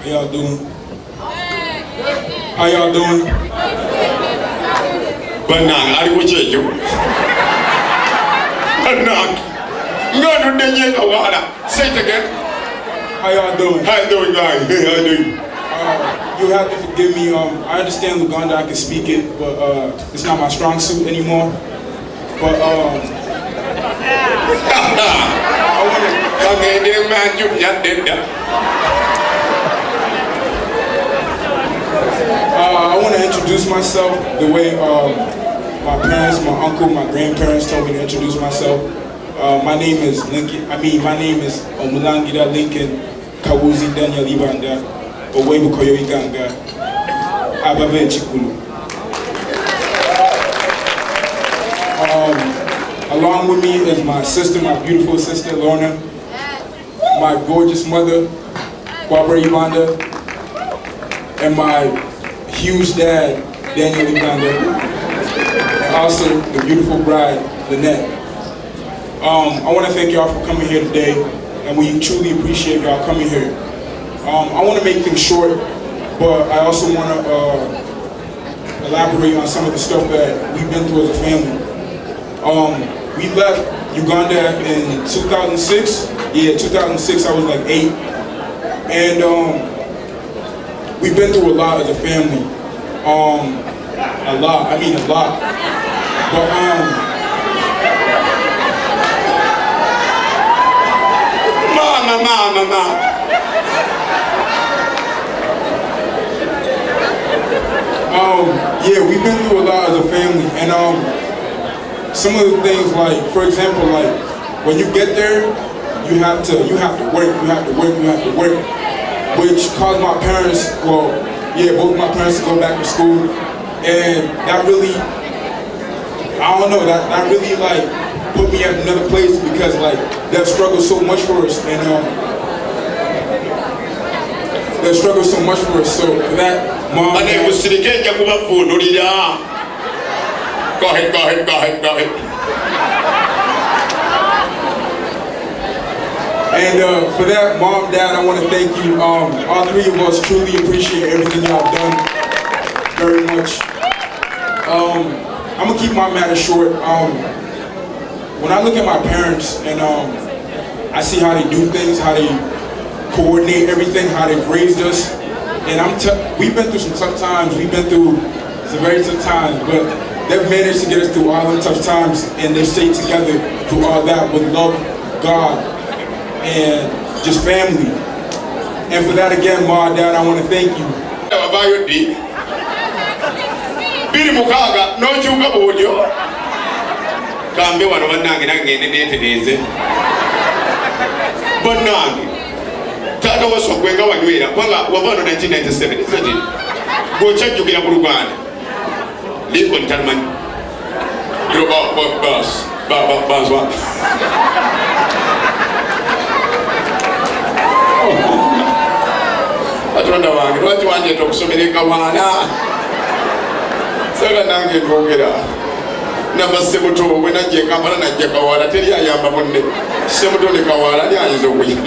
y'all doing? How y'all doing? Banang, I will change you. Banang. No, say it again. How y'all doing? How you doing, guys? How you doing? You have to forgive me. I understand Luganda, I can speak it, but it's not my strong suit anymore. But I want to introduce myself the way my parents, my uncle, my grandparents told me to introduce myself. My name is Lincoln. My name is Omulangida Lincoln Kawuzi Daniel Ibanda Owebu Koyo Iganga Abave Chikulu. Along with me is my sister, my beautiful sister Lorna, my gorgeous mother Barbara Ibanda, and my huge dad Daniel Ibanda, and also the beautiful bride Lynette. I want to thank y'all for coming here today, and we truly appreciate y'all coming here. I want to make things short, but I also want to elaborate on some of the stuff that we've been through as a family. We left Uganda in 2006. Yeah, 2006, I was like 8. And we've been through a lot as a family. A lot. But yeah, we've been through a lot as a family, and some of the things, like for example, like when you get there, you have to work, which caused my parents, both my parents to go back to school, and that really, I don't know, that really like put me at another place, because like they've struggled so much for us, and they struggle so much for us. So for that, Mom, go ahead. And for that, Mom, Dad, I want to thank you. All three of us truly appreciate everything y'all done very much. I'm gonna keep my matter short. When I look at my parents and I see how they do things, how they coordinate everything, how they've raised us, and we've been through some tough times, we've been through some very tough times, but they've managed to get us through all the tough times, and they've stayed together through all that with love, God, and just family. And for that again, Mom, Dad, I want to thank you. Tata was so going on with Wavano 1997, isn't it? Go check you get a Luganda. Lincoln Takyamanyi. You're about bus one. I don't know what you want to talk so many Kawana. Second Nangi Gogera. Never Sebuto when I get Kamana Jakawara, tell you I am a Monday. Sebuto Kawara, I is a week.